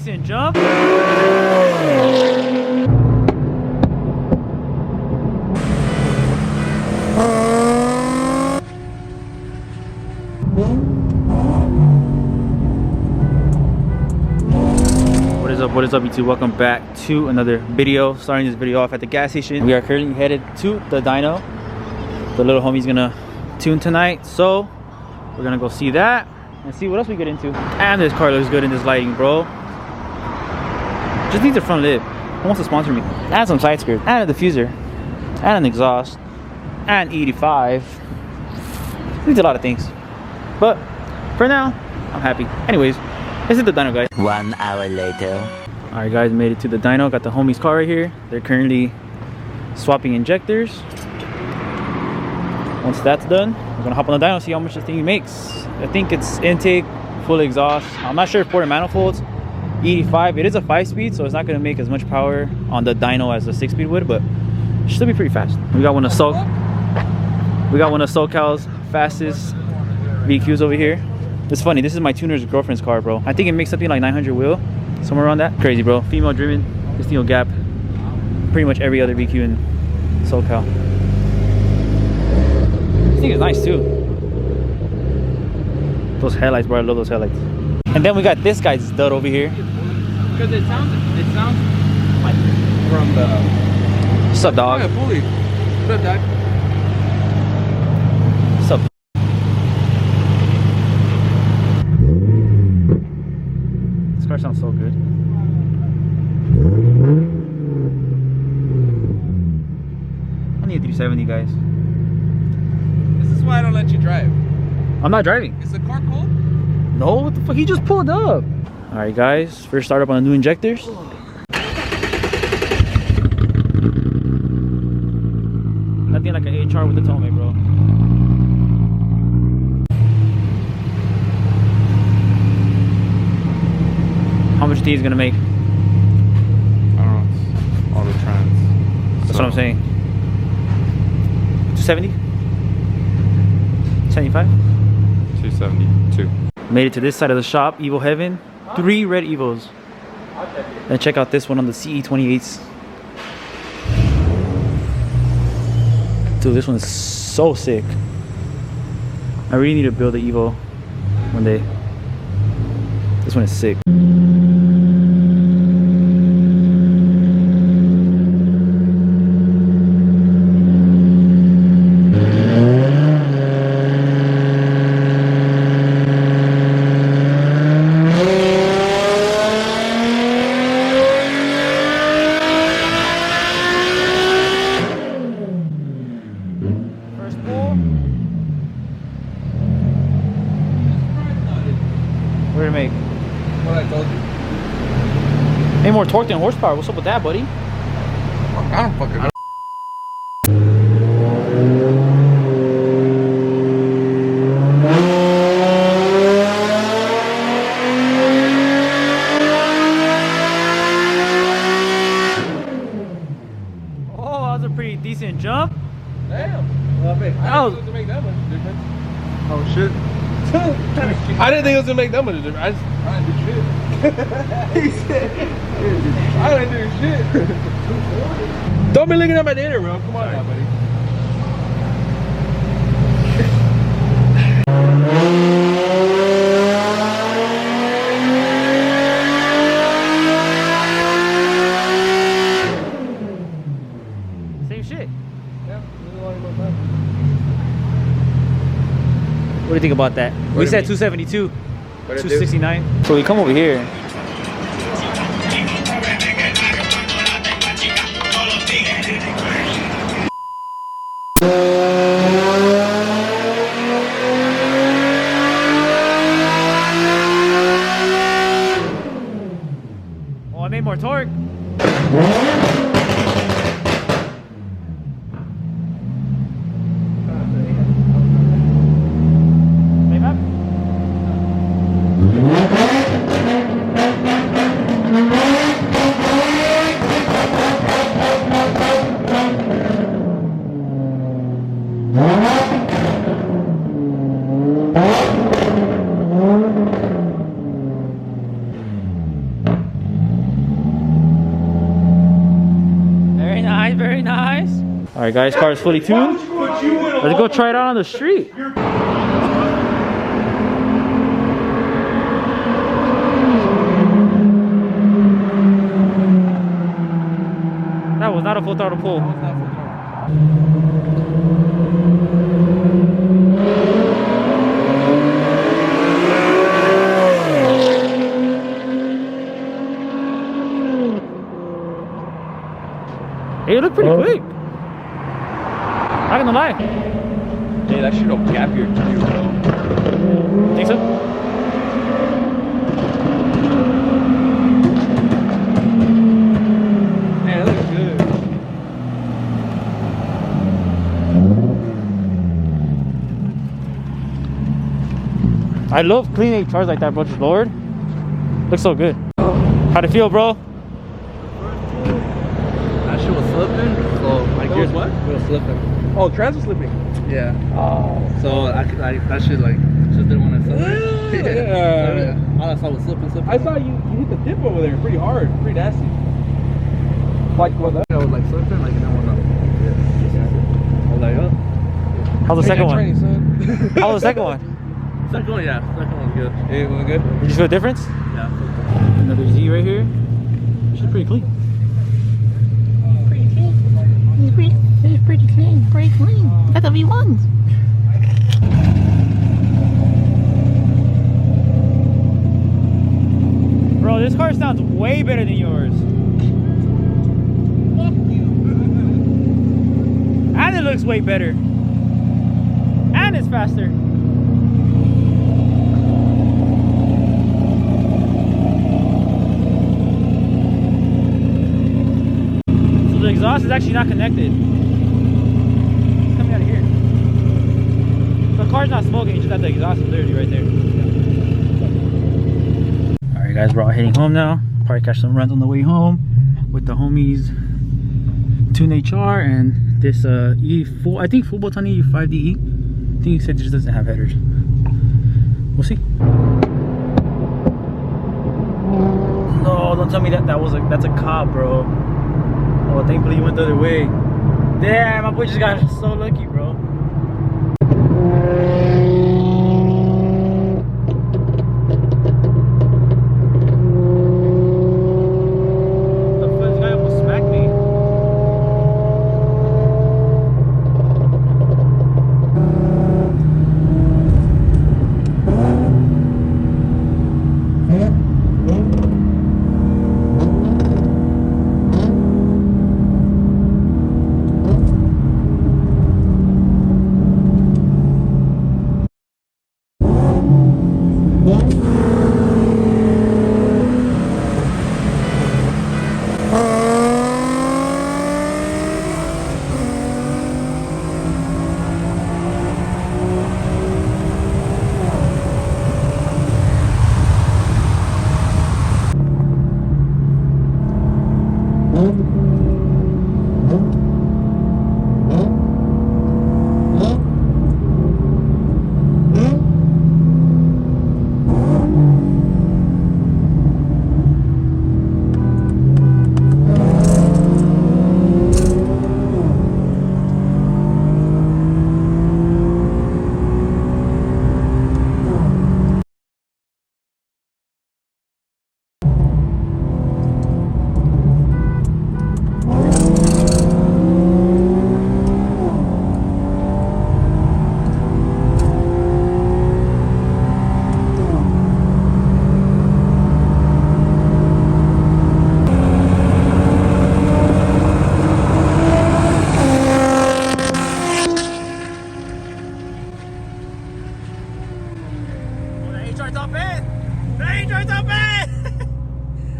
decent jump. What is up YouTube? Welcome back to another video. Starting this video off at the gas station. We are currently headed to the dyno. The little homie's gonna tune tonight, so we're gonna go see that and see what else we get into. And this car looks good in this lighting, bro. Just needs a front lip. Who wants to sponsor me? And some side skirt, and a diffuser, and an exhaust, and E85. Needs a lot of things, but for now I'm happy. Anyways, this is the dyno, guys. 1 hour later. All right, guys, made it to the dyno. Got the homie's car right here. They're currently swapping injectors. Once that's done, we're gonna hop on the dyno, see how much this thing makes. I think it's intake, full exhaust. I'm not sure if ported manifolds. E85. It is a 5-speed, so it's not gonna make as much power on the dyno as the 6-speed would, but it should still be pretty fast. We got one of SoCal's fastest VQs over here. It's funny, this is my tuner's girlfriend's car, bro. I think it makes something like 900 wheel, somewhere around that. Crazy, bro. Female driven. This thing will gap pretty much every other VQ in SoCal. This thing is nice too. Those headlights, bro. I love those headlights. And then we got this guy's stud over here. Because it sounds like from the. What's up, dog? Yeah, fully. What up, dog? What's up? This car sounds so good. I need a 370, guys. This is why I don't let you drive. I'm not driving. Is the car cold? No, what the fuck? He just pulled up. All right, guys. First startup on the new injectors. Nothing like an HR with the Tome, bro. How much D is gonna make? I don't know. It's all the trends. That's what I'm saying. 270? 75? 272. Made it to this side of the shop, Evo Heaven. 3 red Evos. And check out this one on the CE28s. Dude, this one is so sick. I really need to build an Evo one day. This one is sick. What did it make? What I told you. Made more torque than horsepower. What's up with that, buddy? I don't fucking know. Oh, that was a pretty decent jump. Damn. Well, I didn't think it was gonna make that much difference. Oh shit. I didn't think it was gonna make that much difference. I didn't do shit. He said, I didn't do shit. Don't be looking at my data, bro. Come on now, buddy. Same shit. Yeah, What do you think about that? What We do said you 272, What it do? 269. So we come over here. Oh, I made more torque. All right, guys, car is fully tuned. Let's go try it out on the street. That was not a full throttle pull. Hey, it looked pretty quick. Not gonna lie. Hey, that shit'll gap your too, bro. Think so? Man, that looks good. I love clean HRs like that, bro. Just lowered. Looks so good. How'd it feel, bro? That shit was slipping. So my gears what? was slipping. Oh, trans was slipping. Yeah. Oh. So I that shit like just didn't want to slip. Yeah. All I saw was slipping. I saw you hit the tip over there pretty hard, pretty nasty. Like what? I was like slipping, like you don't want to. I was like, oh. How's the second one? Training, son. How's the second one? Second one, yeah. Second one's good. Yeah, it went good. Did you feel a difference? Yeah. Another Z right here. She's pretty clean. Pretty clean. It's pretty clean. Pretty clean. That's a V1. Bro, this car sounds way better than yours. And it looks way better. And it's faster. So the exhaust is actually not connected. It's coming out of here. The car's not smoking, it's just that the exhaust is literally right there. Alright guys, we're all heading home now. Probably catch some runs on the way home with the homies Tune HR and this E4, I think full bolt on E85DE. I think he said it just doesn't have headers. We'll see. No, don't tell me that was that's a cop, bro. Oh, thankfully he went the other way. Damn, my boy just got so lucky, bro. The fuck, this guy almost smacked me.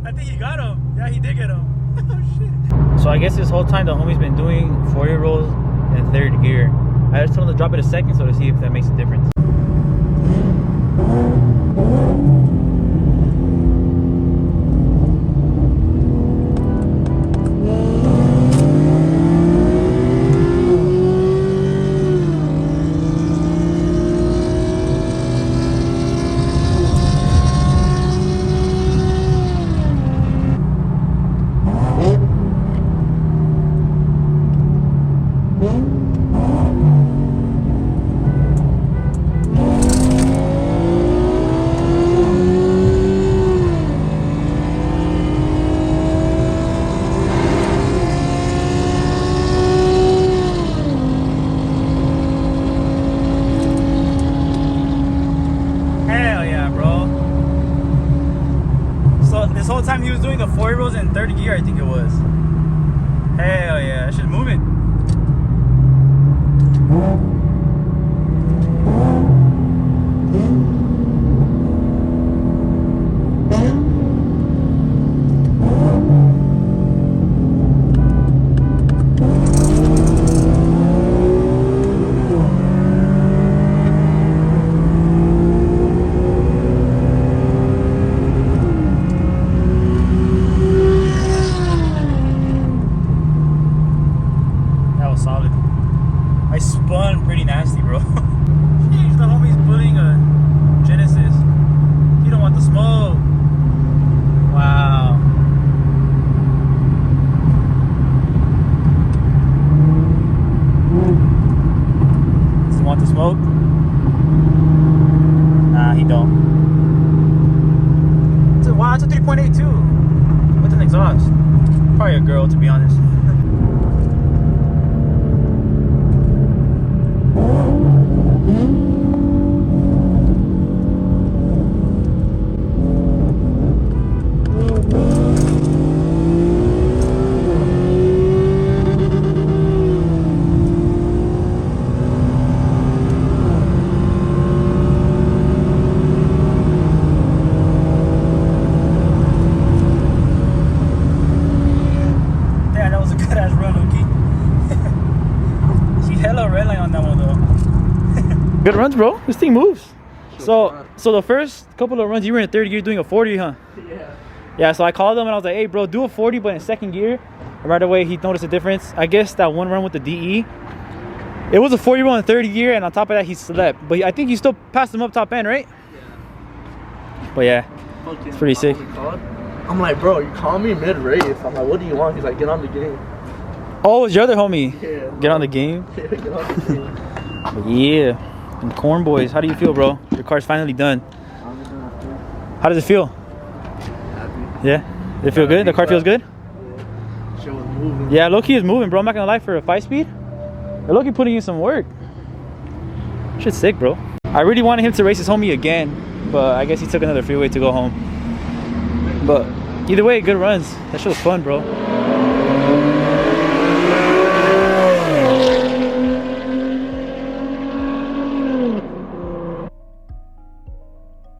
I think he got him. Yeah, he did get him. Oh shit. So I guess this whole time the homie's been doing 40 rolls in third gear. I just told him to drop it a second so to see if that makes a difference. Hell yeah, bro. So this whole time he was doing the 4 rolls in third gear, I think it was. Hell yeah, that shit's moving. Solid. I spun pretty nasty, bro. Jeez, the homie's putting a Genesis. You don't want the smoke. Wow. Does he want the smoke? Nah, he don't. Wow, it's a 3.8 too. With an exhaust. Probably a girl, to be honest. Good runs, bro. This thing moves. So the first couple of runs you were in third gear doing a 40, huh? Yeah. Yeah, so I called him and I was like, hey bro, do a 40 but in second gear. And right away he noticed a difference. I guess that one run with the DE, it was a 40 roll in third gear, and on top of that he slept. But I think you still passed him up top end, right? Yeah. But yeah, it's pretty sick. I'm like, bro, you call me mid-race. I'm like, what do you want? He's like, get on the game. Oh, it's your other homie. Yeah. Get on the game. Yeah, get on the game. But yeah. And Corn Boys, how do you feel, bro? Your car's finally done. How does it feel? Happy. Yeah? Does it feel good? The car feels good? Yeah. Shit was moving. Yeah, low-key is moving, bro. I'm not gonna lie, for a 5-speed, they're low-key putting in some work. Shit's sick, bro. I really wanted him to race his homie again, but I guess he took another freeway to go home. But either way, good runs. That shit was fun, bro.